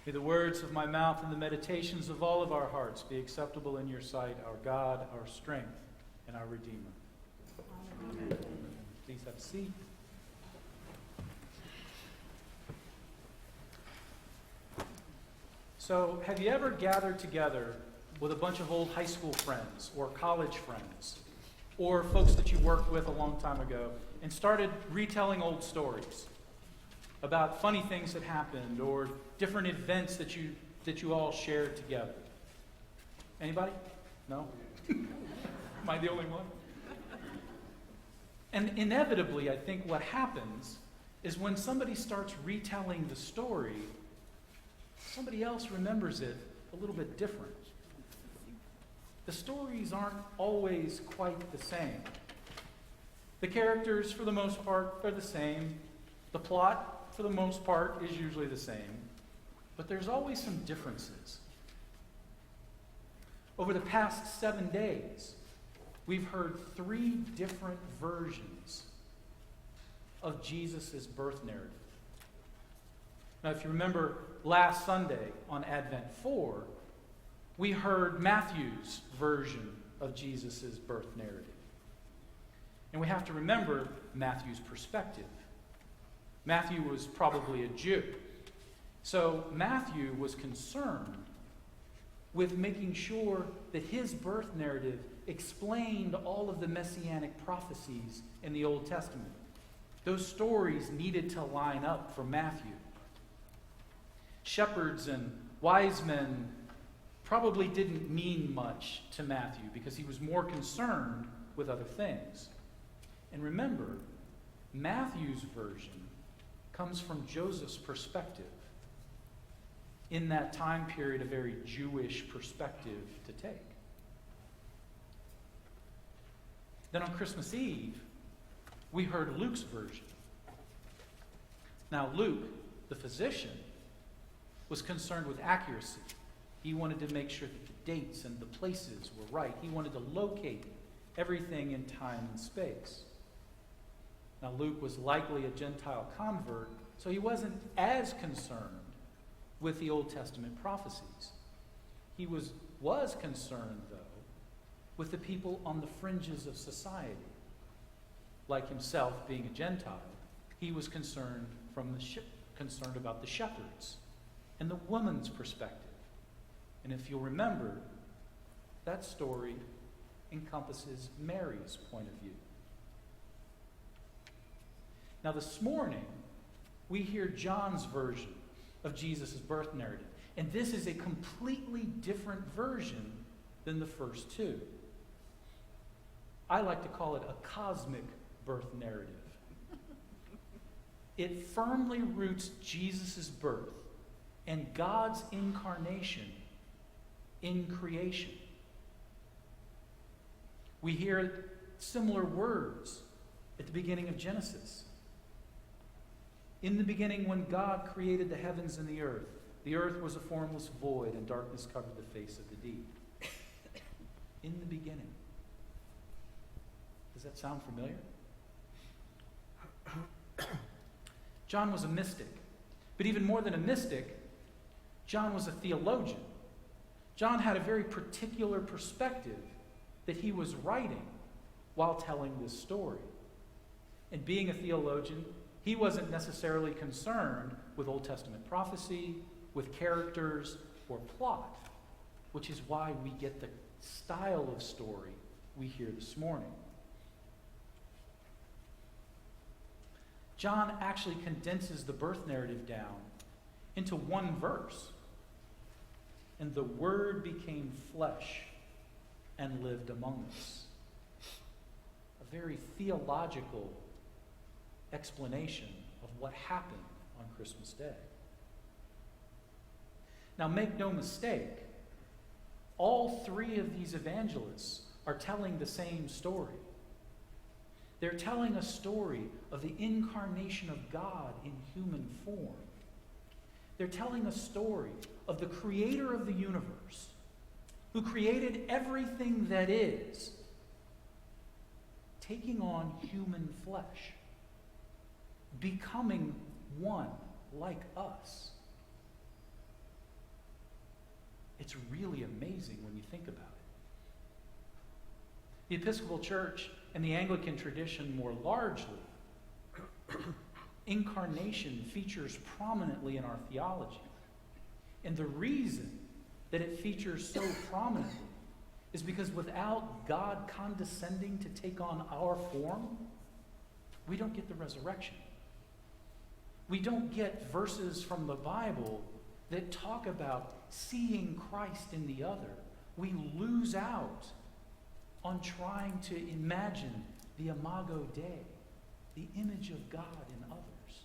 May the words of my mouth and the meditations of all of our hearts be acceptable in your sight, our God, our strength, and our Redeemer. Amen. Please have a seat. So, have you ever gathered together with a bunch of old high school friends or college friends or folks that you worked with a long time ago and started retelling old stories about funny things that happened or different events that you all shared together? Anybody? No? Am I the only one? And inevitably, I think what happens is when somebody starts retelling the story, somebody else remembers it a little bit different. The stories aren't always quite the same. The characters, for the most part, are the same. The plot, for the most part, is usually the same. But there's always some differences. Over the past 7 days, we've heard 3 different versions of Jesus' birth narrative. Now, if you remember last Sunday on Advent 4, we heard Matthew's version of Jesus' birth narrative. And we have to remember Matthew's perspective. Matthew was probably a Jew. So Matthew was concerned with making sure that his birth narrative explained all of the messianic prophecies in the Old Testament. Those stories needed to line up for Matthew. Shepherds and wise men probably didn't mean much to Matthew because he was more concerned with other things. And remember, Matthew's version comes from Joseph's perspective. In that time period, a very Jewish perspective to take. Then on Christmas Eve, we heard Luke's version. Now, Luke, the physician, was concerned with accuracy. He wanted to make sure that the dates and the places were right. He wanted to locate everything in time and space. Now, Luke was likely a Gentile convert, so he wasn't as concerned with the Old Testament prophecies. He was concerned, though, with the people on the fringes of society. Like himself being a Gentile, he was concerned about the shepherds and the woman's perspective. And if you'll remember, that story encompasses Mary's point of view. Now this morning, we hear John's version of Jesus' birth narrative. And this is a completely different version than the first 2. I like to call it a cosmic birth narrative. It firmly roots Jesus' birth and God's incarnation in creation. We hear similar words at the beginning of Genesis. In the beginning, when God created the heavens and the earth was a formless void, and darkness covered the face of the deep. In the beginning. Does that sound familiar? John was a mystic. But even more than a mystic, John was a theologian. John had a very particular perspective that he was writing while telling this story. And being a theologian, he wasn't necessarily concerned with Old Testament prophecy, with characters, or plot, which is why we get the style of story we hear this morning. John actually condenses the birth narrative down into one verse. And the Word became flesh and lived among us. A very theological explanation of what happened on Christmas Day. Now, make no mistake, all 3 of these evangelists are telling the same story. They're telling a story of the incarnation of God in human form. They're telling a story of the creator of the universe, who created everything that is, taking on human flesh, becoming one like us. It's really amazing when you think about it. The Episcopal Church and the Anglican tradition more largely, incarnation features prominently in our theology. And the reason that it features so prominently is because without God condescending to take on our form, we don't get the resurrection. We don't get verses from the Bible that talk about seeing Christ in the other. We lose out on trying to imagine the imago Dei, the image of God in others.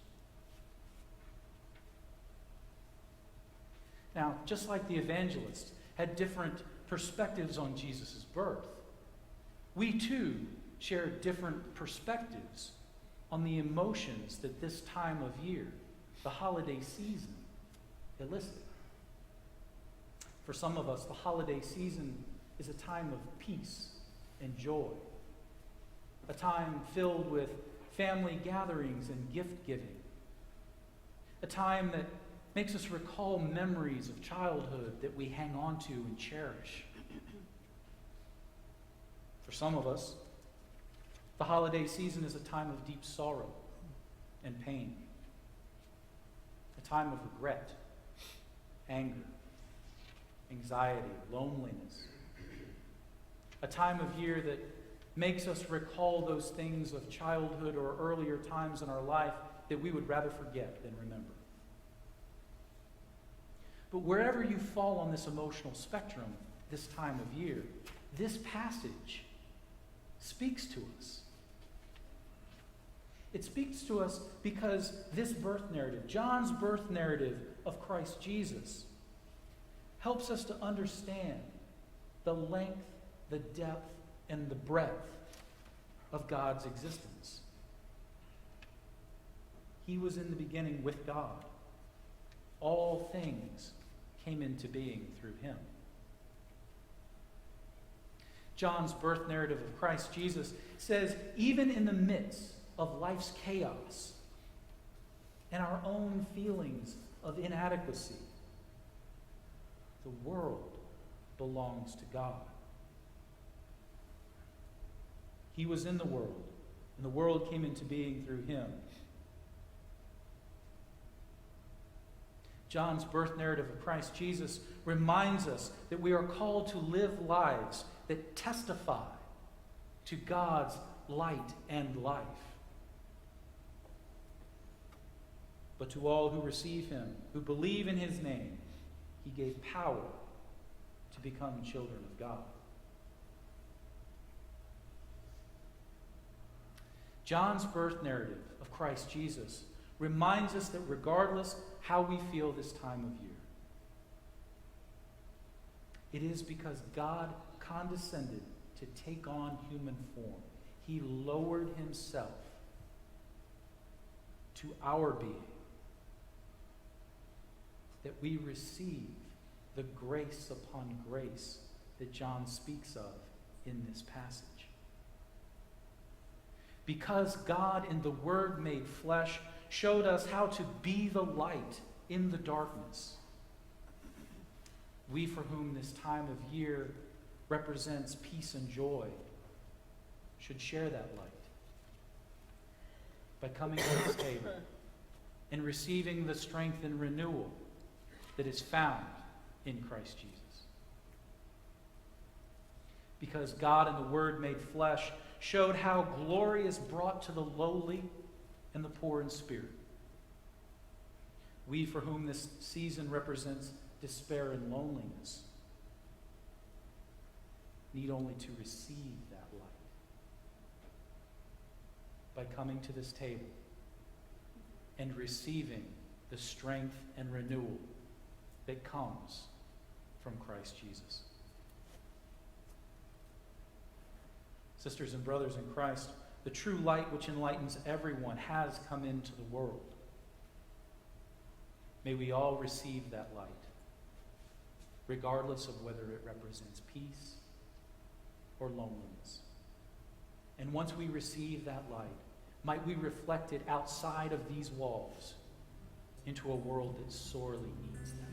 Now, just like the evangelists had different perspectives on Jesus' birth, we too share different perspectives on the emotions that this time of year, the holiday season, elicit. For some of us, the holiday season is a time of peace and joy, a time filled with family gatherings and gift giving, a time that makes us recall memories of childhood that we hang on to and cherish. For some of us, the holiday season is a time of deep sorrow and pain, a time of regret, anger, anxiety, loneliness, a time of year that makes us recall those things of childhood or earlier times in our life that we would rather forget than remember. But wherever you fall on this emotional spectrum this time of year, this passage speaks to us. It speaks to us because this birth narrative, John's birth narrative of Christ Jesus, helps us to understand the length, the depth, and the breadth of God's existence. He was in the beginning with God. All things came into being through him. John's birth narrative of Christ Jesus says, even in the midst of life's chaos and our own feelings of inadequacy, the world belongs to God. He was in the world, and the world came into being through him. John's birth narrative of Christ Jesus reminds us that we are called to live lives that testify to God's light and life. But to all who receive him, who believe in his name, he gave power to become children of God. John's birth narrative of Christ Jesus reminds us that regardless how we feel this time of year, it is because God condescended to take on human form. He lowered himself to our being, that we receive the grace upon grace that John speaks of in this passage. Because God in the Word made flesh showed us how to be the light in the darkness, we for whom this time of year represents peace and joy should share that light by coming to this table and receiving the strength and renewal that is found in Christ Jesus. Because God in the Word made flesh showed how glory is brought to the lowly and the poor in spirit. We for whom this season represents despair and loneliness need only to receive that light by coming to this table and receiving the strength and renewal that comes from Christ Jesus. Sisters and brothers in Christ, the true light which enlightens everyone has come into the world. May we all receive that light, regardless of whether it represents peace or loneliness. And once we receive that light, might we reflect it outside of these walls into a world that sorely needs that.